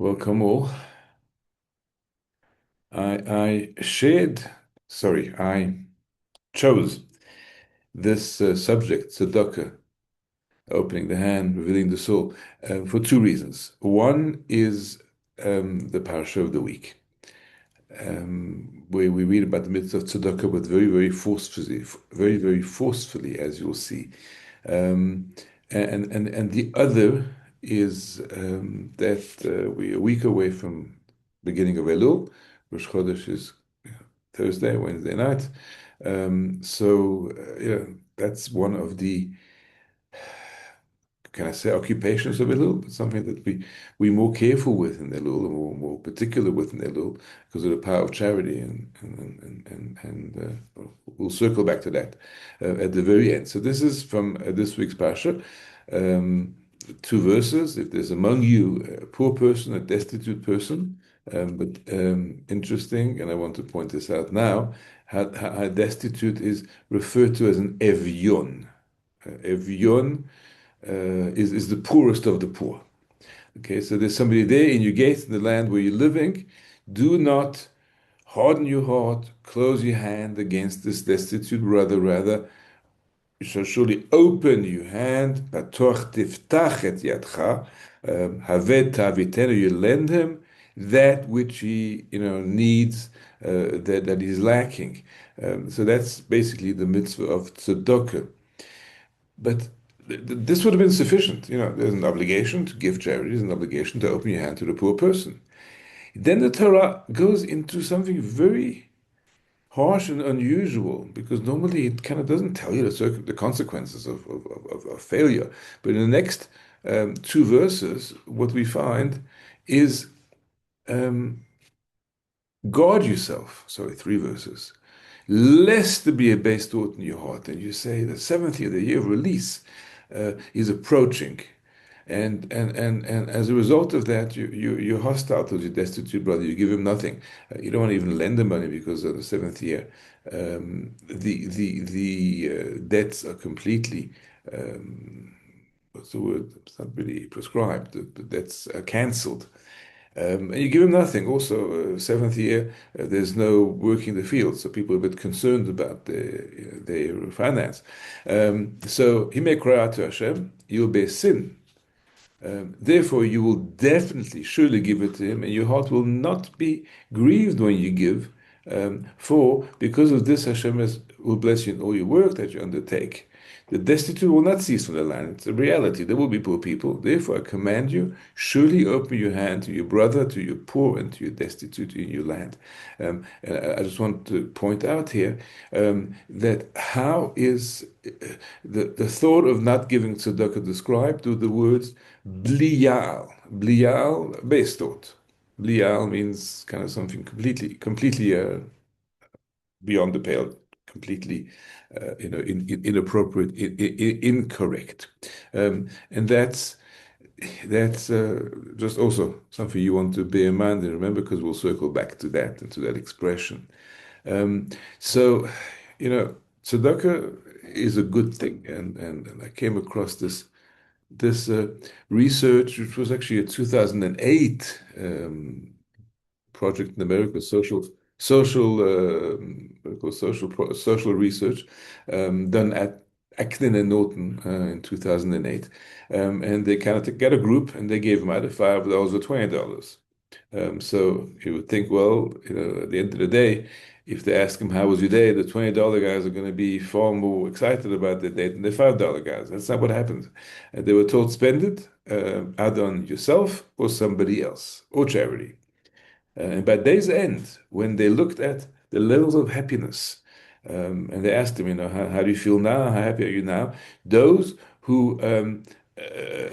Welcome all. I shared, sorry, I chose this subject, Tzedakah, opening the hand, revealing the soul, for two reasons. One is the parasha of the week, where we read about the mitzvah of Tzedakah, but very forcefully, as you'll see. Um, and the other is that we're a week away from beginning of Elul. Rosh Chodesh is Thursday, Wednesday night. That's one of the, can I say, occupations of Elul, but something that we're more careful with in Elul and more particular with in Elul because of the power of charity, and we'll circle back to that at the very end. So this is from this week's Parsha. Um, Two verses. If there's among you a poor person, a destitute person, but interesting, and I want to point this out now, how destitute is referred to as an evyon. Evyon is the poorest of the poor. Okay, so there's somebody there in your gates in the land where you're living. Do not harden your heart, close your hand against this destitute. Rather, you shall surely open your hand. Patoch tiftach et yadcha, havet tavitenu. You lend him that which he needs, that he's lacking. So that's basically the mitzvah of tzedakah. But this would have been sufficient. There's an obligation to give charity, there's an obligation to open your hand to the poor person. Then the Torah goes into something very harsh and unusual because normally it kind of doesn't tell you the consequences of failure. But in the next two verses, what we find is um, guard yourself. Sorry, three verses. Lest there be a base thought in your heart. And you say the seventh year, the year of release, is approaching. And as a result of that, you're hostile to your destitute brother. You give him nothing. You don't want to even lend him money because of the seventh year. The debts are completely, what's the word? It's not really prescribed. The debts are cancelled. And you give him nothing. Also, seventh year, there's no working the field, so people are a bit concerned about their finance. So he may cry out to Hashem, you'll bear sin. Therefore, you will definitely, surely give it to him, and your heart will not be grieved when you give. For because of this, will bless you in all your work that you undertake. The destitute will not cease from the land. It's a reality. There will be poor people. Therefore, I command you, surely open your hand to your brother, to your poor, and to your destitute in your land. And I just want to point out here that how is the thought of not giving tzedakah described through the words bliyal. Bliyal, base thought. Bliyal means kind of something completely beyond the pale, completely, inappropriate, incorrect, and that's just also something you want to bear in mind and remember because we'll circle back to that and to that expression. Um, so, tzedakah is a good thing, and I came across this research, which was actually a 2008 project in America, social research done at Acton and Norton in 2008, and they kind of got a group and they gave them either $5 or $20. So you would think, well, at the end of the day, if they ask them how was your day, the $20 guys are going to be far more excited about their day than the $5 guys. That's not what happens. They were told spend it either on yourself or somebody else or charity. And by day's end, when they looked at the levels of happiness, and they asked them, how do you feel now? How happy are you now? Those who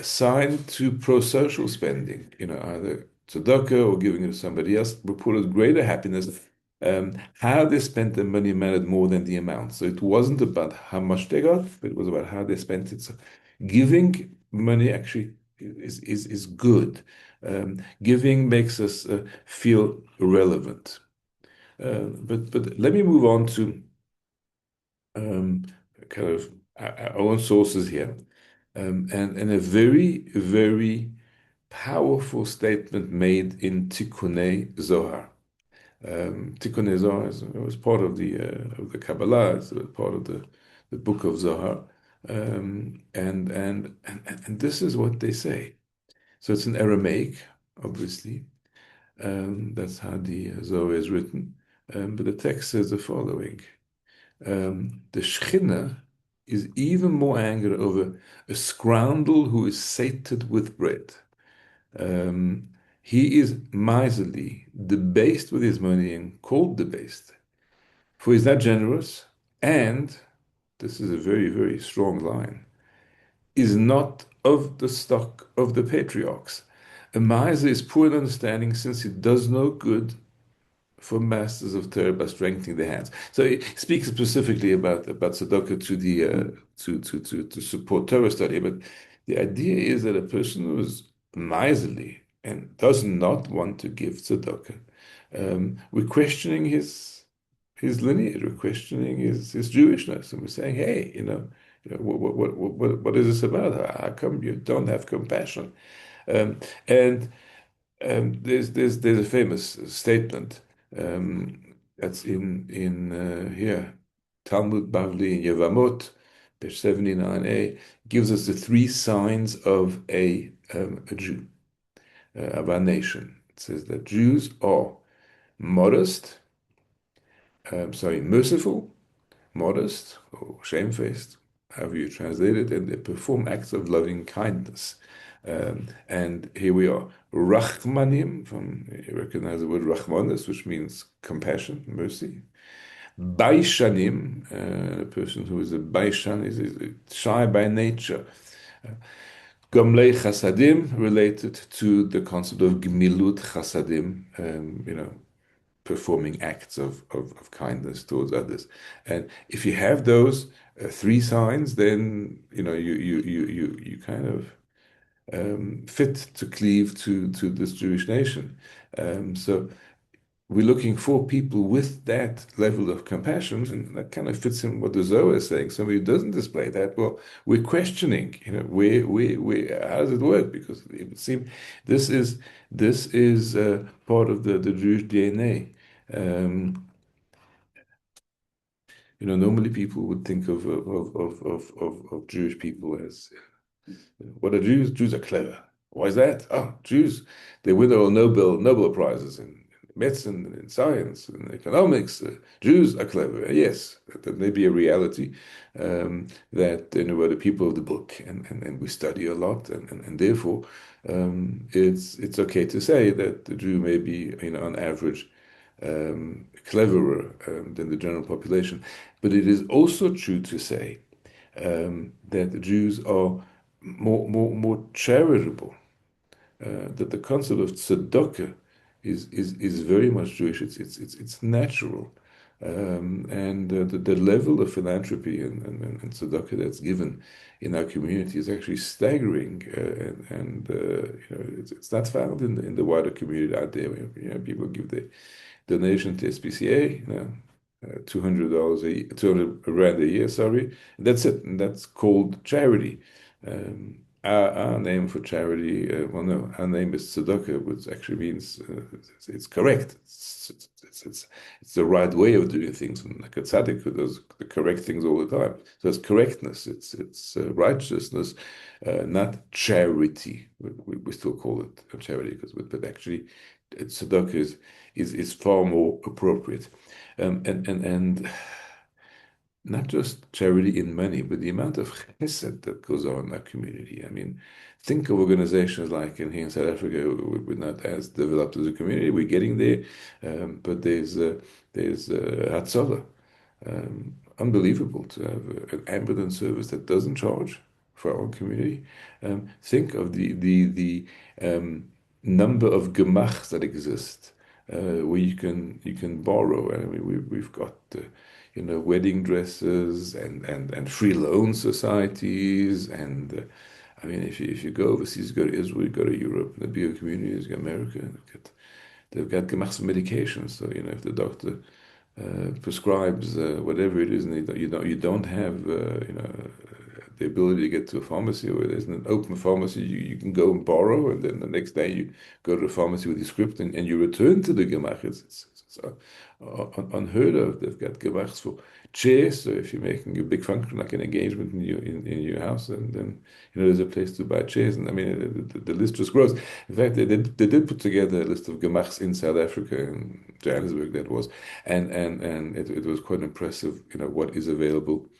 signed to pro-social spending, either tzedakah or giving it to somebody else, reported greater happiness. How they spent the money mattered more than the amount. So it wasn't about how much they got, but it was about how they spent it. So giving money actually is good. Giving makes us feel relevant. But let me move on to um, kind of our own sources here, and a very powerful statement made in Tikkunei Zohar. Tikkunei Zohar was part of the Kabbalah. It's part of the book of Zohar, and this is what they say. So it's in Aramaic, obviously. That's how the Zohar is written. But the text says the following: the Shekhinah is even more angry over a scoundrel who is sated with bread. Um, he is miserly, debased with his money, and called debased. For he's not generous, and this is a very, very strong line, is not of the stock of the patriarchs. A miser is poor in understanding, since he does no good for masters of Torah by strengthening their hands. So he speaks specifically about tzedakah to the to support Torah study, but the idea is that a person who is miserly and does not want to give tzedakah, we're questioning his lineage, we're questioning his Jewishness, and we're saying, hey, what is this about? How come you don't have compassion? And there's a famous statement that's in here, Talmud Bavli in Yevamot, page 79a, gives us the three signs of a Jew, of our nation. It says that Jews are modest, merciful, modest, or shamefaced, however you translate it, and they perform acts of loving kindness. And here we are, Rachmanim, you recognize the word Rachmanis, which means compassion, mercy. Baishanim, a person who is a Baishan is shy by nature. Gomlei Chasadim, related to the concept of Gmilut Chasadim, performing acts of kindness towards others. And if you have those three signs, then you kind of fit to cleave to this Jewish nation. So we're looking for people with that level of compassion, and that kind of fits in what the Zohar is saying. Somebody who doesn't display that, well, we're questioning, how does it work? Because it would seem this is part of the Jewish DNA. Normally people would think of Jewish people as what are Jews? Jews are clever. Why is that? Oh, Jews, they win all Nobel prizes in medicine, and in science, and economics. Jews are clever. Yes, that may be a reality, that we're the people of the book, and we study a lot, and therefore it's okay to say that the Jew may be, on average, cleverer than the general population. But it is also true to say that the Jews are more charitable. That the concept of tzedakah is very much Jewish. It's natural, and the level of philanthropy and tzedakah that's given in our community is actually staggering, it's not found in the wider community out there. People give their donation to SPCA, $200 a year, 200 rand a year, sorry. That's it. And that's called charity. Our name for charity, well, no, our name is tzedakah, which actually means it's correct. It's the right way of doing things. And like a tzaddik who does the correct things all the time. So it's correctness, it's righteousness, not charity. We still call it charity, but actually tzedakah is far more appropriate. And not just charity in money, but the amount of chesed that goes on in our community. I mean, think of organizations like in here in South Africa, we're not as developed as a community. We're getting there, but there's Hatzalah. Unbelievable to have an ambulance service that doesn't charge for our own community. Think of the number of gemachs that exist, where you can borrow. I mean, we've got wedding dresses and free loan societies, and I mean, if you go overseas, go to Israel, you go to Europe, the bigger communities, you go to America, they've got gemachs medications. So if the doctor prescribes whatever it is, and you don't have the ability to get to a pharmacy, or there's an open pharmacy you can go and borrow, and then the next day you go to the pharmacy with your script and you return to the gemach. It's unheard of. They've got gemachs for chairs. So if you're making a big function like an engagement in your house, and then there's a place to buy chairs. And I mean the list just grows. In fact, they did put together a list of gemachs in South Africa, in Johannesburg that was, and it was quite impressive. What is available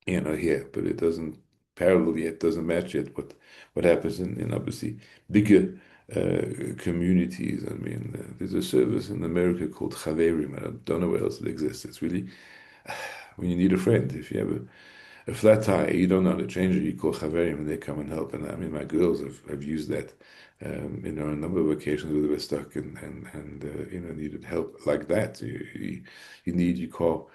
here, but it doesn't parallel yet, doesn't match yet what happens in obviously bigger communities. I mean, there's a service in America called Chaverim. I don't know where else it exists. It's really when you need a friend. If you have a flat tire, you don't know how to change it, you call Chaverim and they come and help. And I mean, my girls have used that, on a number of occasions where they were stuck and needed help like that. You call,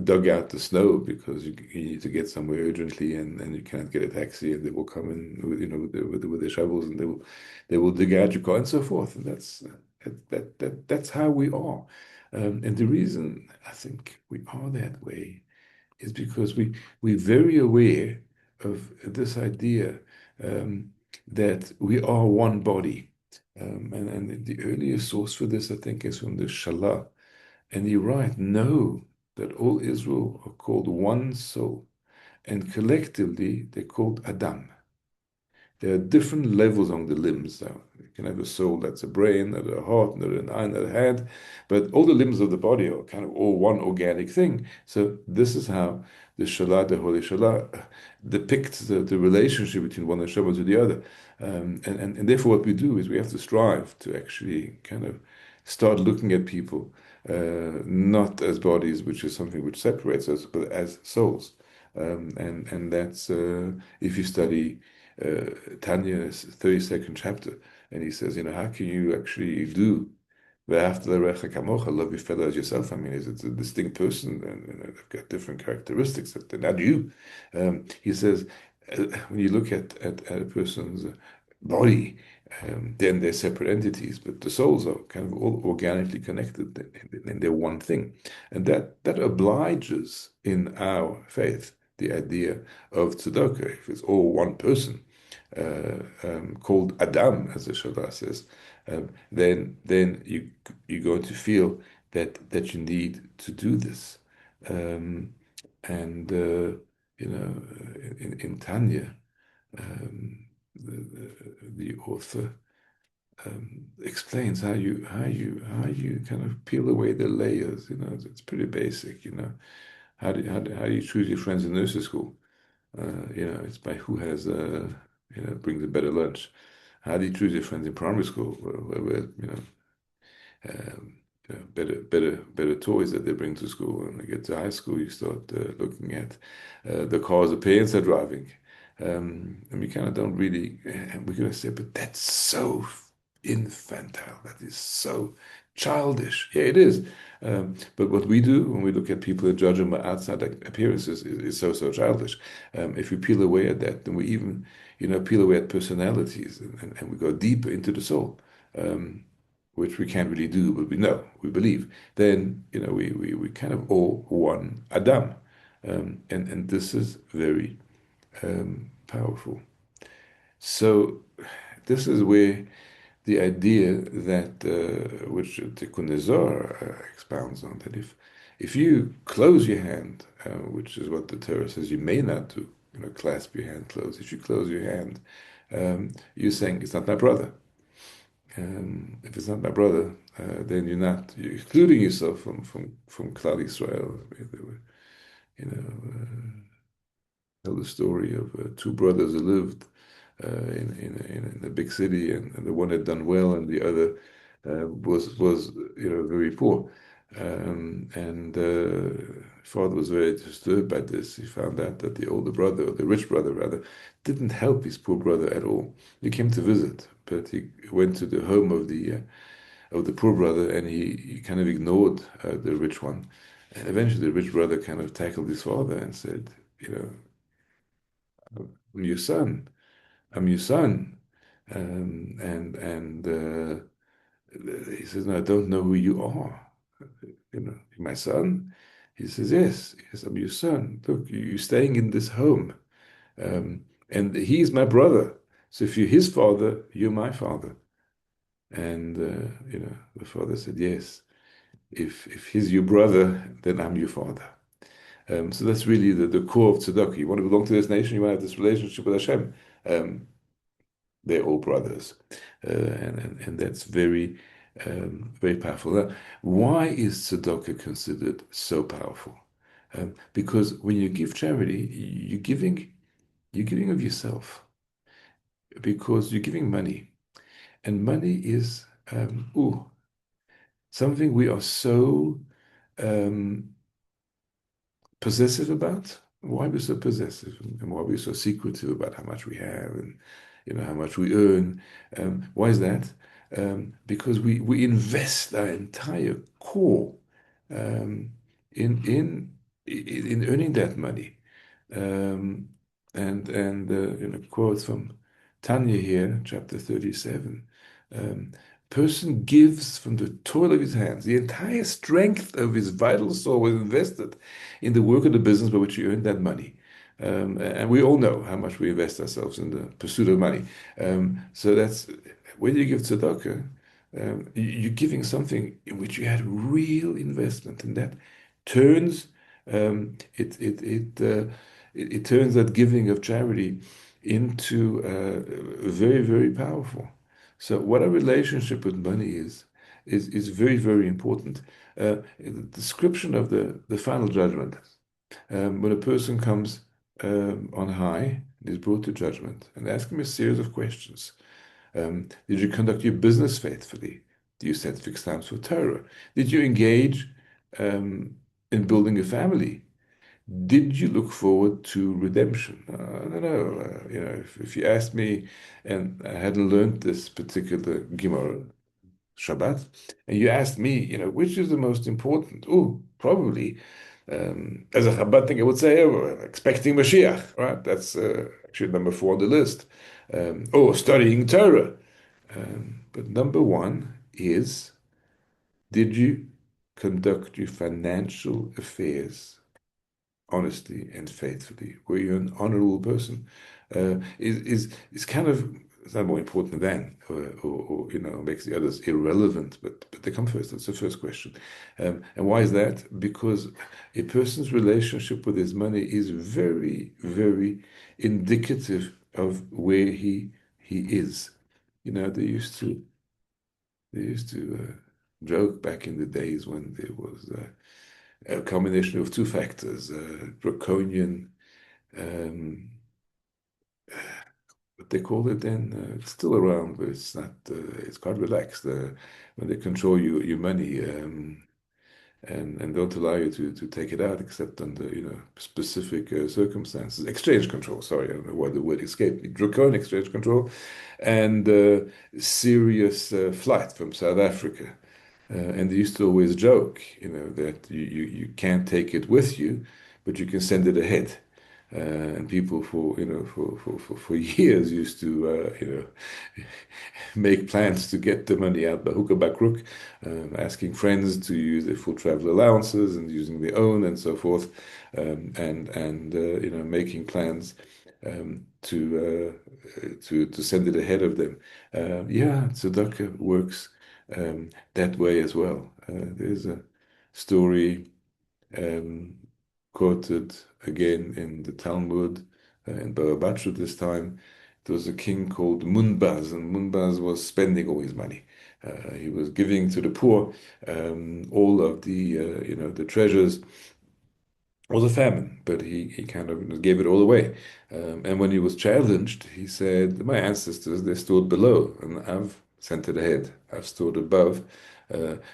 dug out the snow because you need to get somewhere urgently and you can't get a taxi, and they will come in with their shovels, and they will dig out your car and so forth. And that's how we are. And the reason I think we are that way is because we're very aware of this idea, that we are one body. And the earliest source for this, I think, is from the Shalah. And you write, know that all Israel are called one soul, and collectively they're called Adam. There are different levels on the limbs. Now, you can have a soul that's a brain, that a heart, that an eye, that a head, but all the limbs of the body are kind of all one organic thing. So this is how the Shalah, the Holy Shalah, depicts the relationship between one neshama to the other. And therefore what we do is we have to strive to actually kind of start looking at people not as bodies, which is something which separates us, but as souls. And that's if you study Tanya's 32nd chapter, and he says, how can you actually do "Ve'ahavta l'recha kamocha," love your fellow as yourself? I mean, it's a distinct person, and they've got different characteristics that they're not you. He says, when you look at a person's body, then they're separate entities, but the souls are kind of all organically connected, and they're one thing. And that obliges in our faith the idea of tzedakah. If it's all one person, called Adam, as the Shabbat says, then you're going to feel that you need to do this. Um, and in Tanya, the author explains how you kind of peel away the layers. It's pretty basic. How do you choose your friends in nursery school? It's by who has brings a better lunch. How do you choose your friends in primary school? Um, better toys that they bring to school. When they get to high school, you start looking at the cars the parents are driving. And we kind of don't really, we're going to say, but that's so infantile. That is so childish. Yeah, it is. But what we do when we look at people and judge them by outside appearances is so childish. If we peel away at that, then we even, peel away at personalities, and we go deeper into the soul. Which we can't really do, but we know, we believe, then we kind of all one Adam, and this is very powerful. So this is where the idea that which Tikkun Nezar expounds on, that if you close your hand, which is what the Torah says you may not do, clasp your hand closed. If you close your hand, you're saying it's not my brother. If it's not my brother, then you're excluding yourself from Klal Yisrael. They were, you know, tell the story of two brothers who lived in a big city, and the one had done well, and the other was very poor. And father was very disturbed by this. He found out that the older brother, or the rich brother rather, didn't help his poor brother at all. He came to visit, but he went to the home of the poor brother, and he kind of ignored the rich one. And eventually, the rich brother kind of tackled his father and said, "I'm your son. I'm your son." And he says, "No, I don't know who you are. You're my son." He says, yes, yes, I'm your son. Look, you're staying in this home. And he's my brother. So if you're his father, you're my father. And the father said, yes, if he's your brother, then I'm your father. So that's really the core of tzedakah. You want to belong to this nation, you want to have this relationship with Hashem. Um, they're all brothers. And that's very powerful. Now, why is tzedakah considered so powerful? Because when you give charity, you're giving of yourself because you're giving money. And money is something we are so um, possessive about. Why we're so possessive and why we're so secretive about how much we have and how much we earn. Why is that? Because we invest our entire core um, in in in earning that money. Um, and quotes from Tanya here, chapter 37. Um, Person gives from the toil of his hands. The entire strength of his vital soul was invested in the work of the business by which he earned that money. And we all know how much we invest ourselves in the pursuit of money. So that's when you give tzedakah, you're giving something in which you had real investment, and that turns it turns that giving of charity into very, very powerful. So what a relationship with money is very, very important. The description of the final judgment, when a person comes on high and is brought to judgment, and ask him a series of questions. Did you conduct your business faithfully? Do you set fixed times for Torah? Did you engage in building a family? Did you look forward to redemption? I don't know. If you asked me, and I hadn't learned this particular Gemara, Shabbat, and you asked me, which is the most important? Oh, probably, as a Chabad thing, I would say, expecting Mashiach, right? That's actually number 4 on the list. Studying Torah. But number 1 is, did you conduct your financial affairs honestly and faithfully? Were you an honorable person? Is kind of, it's not more important than, or makes the others irrelevant, but they come first. That's the first question. And why is that? Because a person's relationship with his money is very, very indicative of where he is. They used to joke back in the days when there was a combination of two factors, draconian, um, what they call it then, it's still around, but it's not, it's quite relaxed, when they control your money, and don't allow you to take it out except under, specific circumstances. Exchange control, sorry, I don't know why the word escaped me. Draconian exchange control and serious flight from South Africa. And they used to always joke, that you can't take it with you, but you can send it ahead. And people for years used to, make plans to get the money out by hook or by crook, asking friends to use their full travel allowances and using their own and so forth, and making plans to send it ahead of them. Yeah, tzedakah works that way as well. There's a story um, quoted again in the Talmud, in Baba Batra this time. There was a king called Munbaz, and Munbaz was spending all his money. He was giving to the poor all of the treasures. It was a famine, but he kind of gave it all away. And when he was challenged, he said, "My ancestors, they stood below, and I've sent it ahead. I've stood above.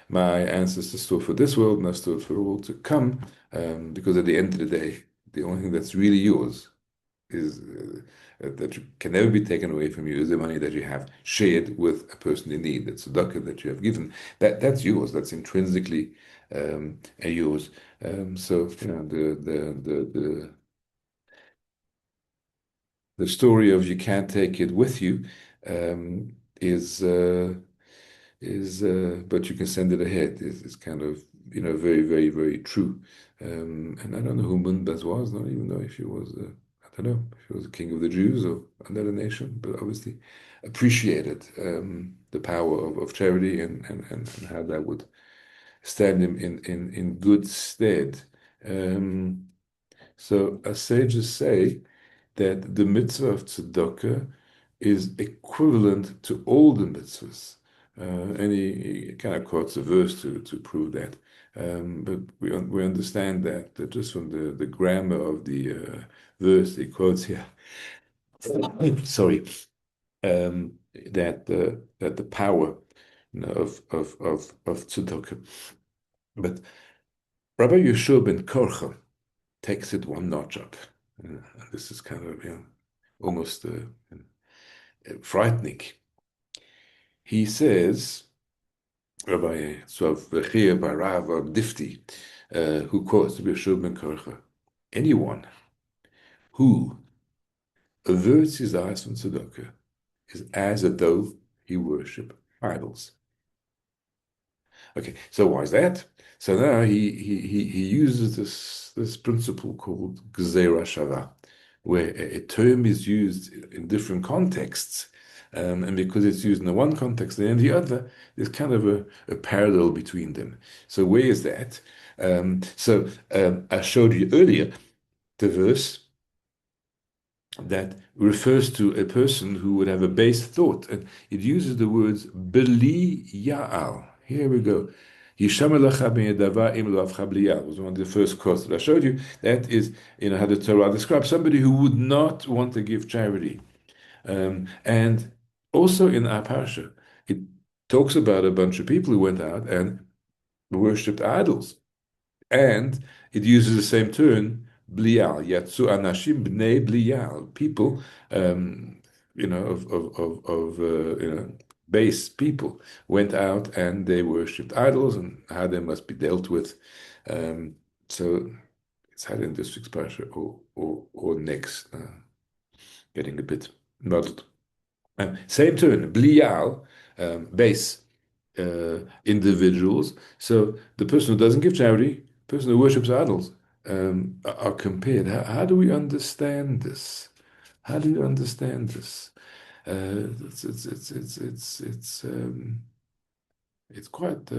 My ancestors stood for this world, and I've stood for the world to come. Because at the end of the day, the only thing that's really yours is that can never be taken away from you is the money that you have shared with a person in need. That's tzedakah that you have given. That's yours. That's intrinsically yours. So the story of you can't take it with you um, is but you can send it ahead is kind of very, very, very true. And I don't know who Munbaz was, not even know if he was, I don't know, if he was a king of the Jews or another nation, but obviously appreciated the power of charity and how that would stand him in good stead. Um, so as sages say that the mitzvah of tzedakah is equivalent to all the mitzvahs. And he kind of quotes a verse to prove that. But we understand that just from the grammar of the verse he quotes here. Sorry, that the power, of tzedakah. But Rabbi Yeshua ben Korcha takes it one notch up. And this is kind of almost frightening. He says, Rabbi Tzvav Bechir Barav Difti, who quotes Rabbi Yeshua ben Korcha, anyone who averts his eyes from tzedakah is as though he worship idols. Okay, so why is that? So now he uses this principle called Gzeira Shava, where a term is used in different contexts, and because it's used in the one context and in the other, there's kind of a parallel between them. So where is that? I showed you earlier the verse that refers to a person who would have a base thought. And it uses the words beli ya'al. Here we go. Yisham elecha b'yedava im lo avcha bli ya'al was one of the first quotes that I showed you. That is, how the Torah describes somebody who would not want to give charity. And also in our parsha, it talks about a bunch of people who went out and worshipped idols. And it uses the same term, blial, yatsu anashim bnei blial, people, base people went out and they worshipped idols and how they must be dealt with. So it's had in this week's parsha or next, getting a bit muddled. Same term, blial, base individuals. So the person who doesn't give charity, person who worships idols, are compared. How do we understand this? How do you understand this? It's quite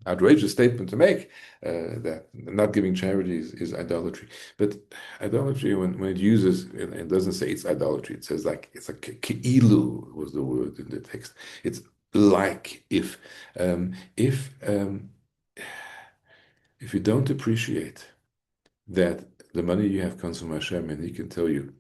outrageous statement to make that not giving charity is idolatry. But idolatry, when it uses, it doesn't say it's idolatry. It says it's like keilu was the word in the text. It's like if you don't appreciate that the money you have comes from Hashem and He can tell you,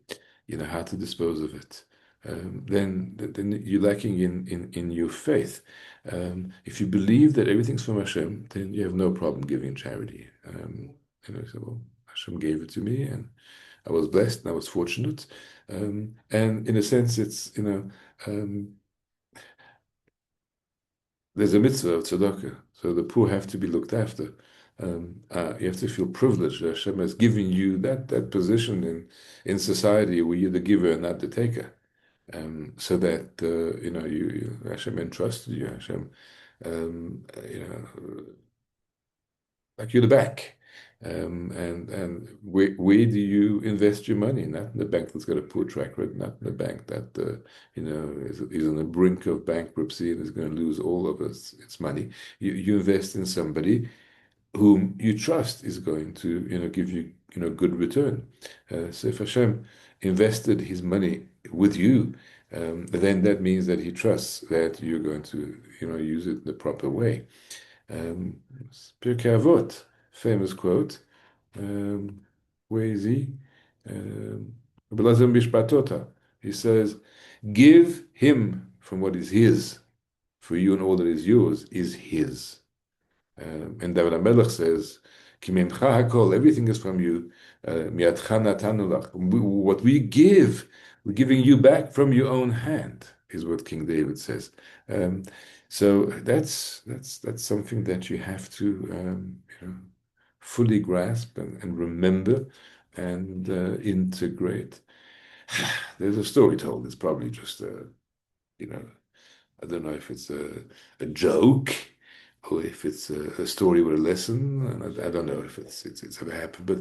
how to dispose of it, then you're lacking in your faith. If you believe that everything's from Hashem, then you have no problem giving charity. So, well, Hashem gave it to me, and I was blessed, and I was fortunate. And in a sense, it's there's a mitzvah of tzedakah, so the poor have to be looked after. You have to feel privileged that Hashem has given you that position in society where you're the giver and not the taker. So that Hashem entrusted you, Hashem, like you're the bank. And where do you invest your money? Not in the bank that's got a poor track record, not in the bank that is on the brink of bankruptcy and is going to lose all of its money. You invest in somebody whom you trust is going to give you good return. So if Hashem invested His money with you, then that means that He trusts that you're going to use it in the proper way. Pirkei Avot, famous quote. Where is he? He says, "Give him from what is his, for you and all that is yours is his." And David HaMelech says, "Ki mimcha hakol, everything is from you. Mi'atcha natanu lach." What we give, we're giving you back from your own hand, is what King David says. So that's something that you have to fully grasp and remember and integrate. There's a story told. It's probably just I don't know if it's a joke or if it's a story with a lesson. And I don't know if it's ever happened, but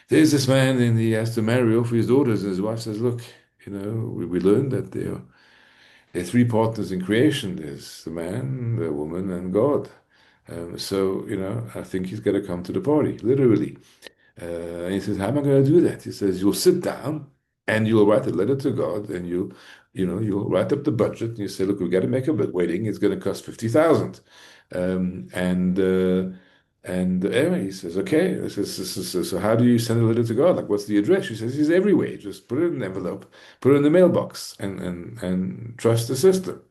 there's this man and he has to marry off his daughters, and his wife says, "Look, we learned that there are three partners in creation. There's the man, the woman, and God. So, I think he's got to come to the party, literally." And he says, "How am I going to do that?" He says, "You'll sit down and you'll write a letter to God, and you'll write up the budget and you say, 'Look, we've got to make a wedding. It's going to cost 50,000." Um, and uh, and anyway, he says, "Okay." He says, "So how do you send a letter to God? Like, what's the address?" She says, "He's everywhere. Just put it in an envelope, put it in the mailbox, and trust the system."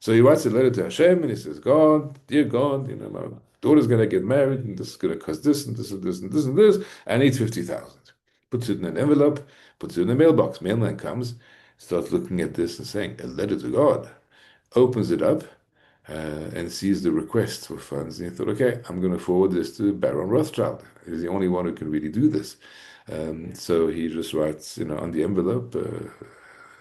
So he writes a letter to Hashem and he says, "God, dear God, my daughter's going to get married and this is going to cost this and this and this and this and this. I need 50,000." Puts it in an envelope, puts it in the mailbox. Mailman comes, starts looking at this and saying, "A letter to God." Opens it up and sees the request for funds. And he thought, "Okay, I'm going to forward this to Baron Rothschild. He's the only one who can really do this." So he just writes, on the envelope,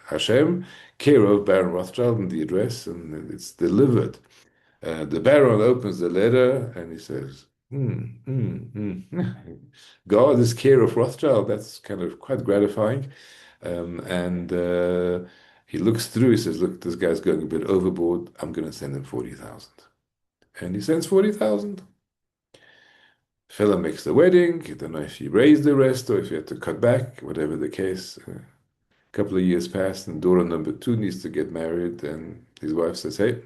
Hashem, care of Baron Rothschild, and the address, and it's delivered. The Baron opens the letter and he says, God is care of Rothschild. That's kind of quite gratifying." And he looks through, he says, "Look, this guy's going a bit overboard. I'm going to send him 40,000." And he sends 40,000. Fella makes the wedding. I don't know if he raised the rest or if he had to cut back, whatever the case. A couple of years passed, and daughter number two needs to get married. And his wife says, "Hey,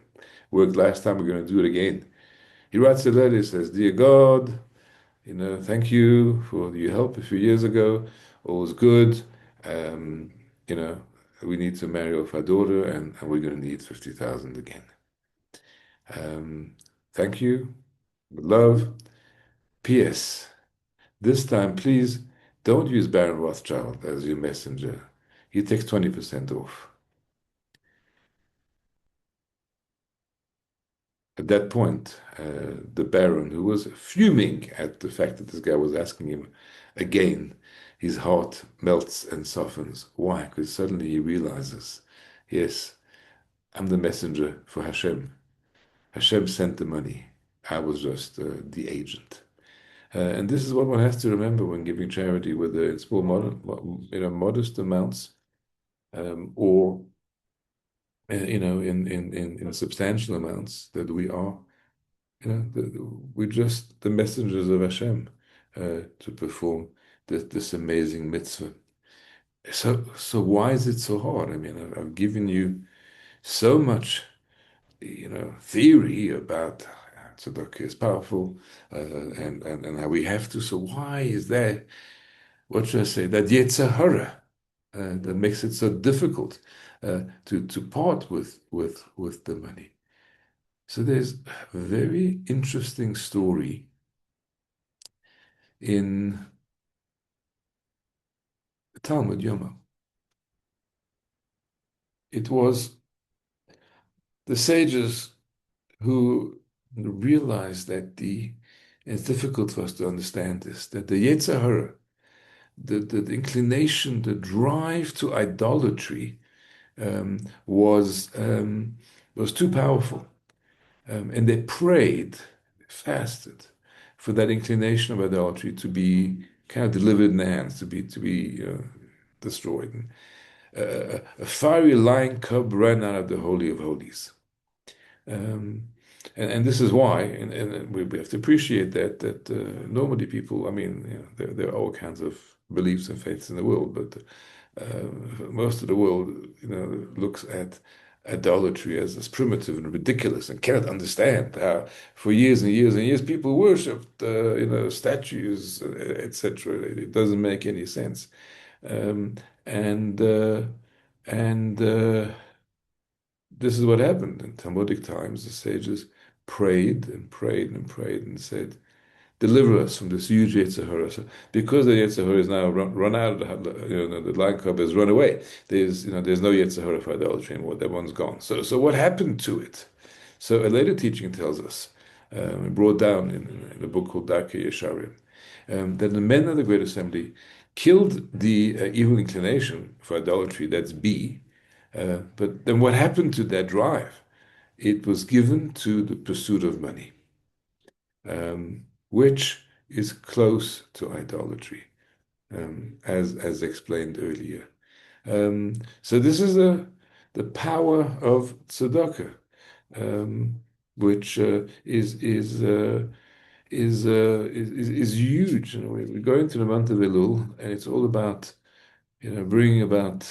worked last time, we're going to do it again." He writes a letter, he says, "Dear God, thank you for your help a few years ago. All was good. Um, you know, we need to marry off our daughter, and we're going to need 50,000 again. Um, Thank you. With love. P.S. This time, please don't use Baron Rothschild as your messenger. He takes 20% off." At that point, the Baron, who was fuming at the fact that this guy was asking him again, his heart melts and softens. Why? Because suddenly he realizes, yes, I'm the messenger for Hashem. Hashem sent the money. I was just the agent. And this is what one has to remember when giving charity, whether it's small, modest amounts, or in substantial amounts, that we are, we're just the messengers of Hashem to perform this amazing mitzvah. So why is it so hard? I mean, I've given you so much, theory about tzedakah is powerful, and how we have to. So why is there, what should I say, that yetzer hara that makes it so difficult to part with the money? So there's a very interesting story in Talmud Yoma. It was the sages who realized that it's difficult for us to understand this, that the yetzer hara, the inclination, the drive to idolatry, was too powerful. And they prayed, fasted for that inclination of idolatry to be kind of delivered in the hands, to be destroyed. And, a fiery lion cub ran out of the Holy of Holies. Um, and this is why, and we have to appreciate that normally people, I mean, there are all kinds of beliefs and faiths in the world, but most of the world, looks at idolatry as primitive and ridiculous and cannot understand how for years and years and years people worshipped, statues, etc. It doesn't make any sense. Um, and uh, and This is what happened in Talmudic times. The sages prayed and prayed and prayed and said, "Deliver us from this huge Yetzer Hara." So because the Yetzer Hara is now run out of the lion cub has run away. There's no Yetzer Hara for idolatry anymore. That one's gone. So what happened to it? So a later teaching tells us, brought down in a book called Darkei Yesharim, that the men of the Great Assembly killed the evil inclination for idolatry. That's B. But then what happened to that drive? It was given to the pursuit of money. which is close to idolatry, as explained earlier. So this is the power of tzedakah, which is huge. You know, we're going to the month of Elul, and it's all about, bringing about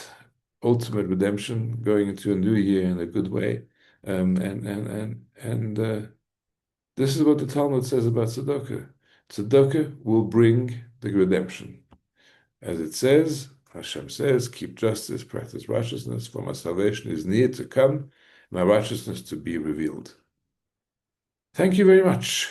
ultimate redemption, going into a new year in a good way. And this is what the Talmud says about tzedakah. Tzedakah will bring the redemption. As it says, Hashem says, keep justice, practice righteousness, for my salvation is near to come, my righteousness to be revealed. Thank you very much.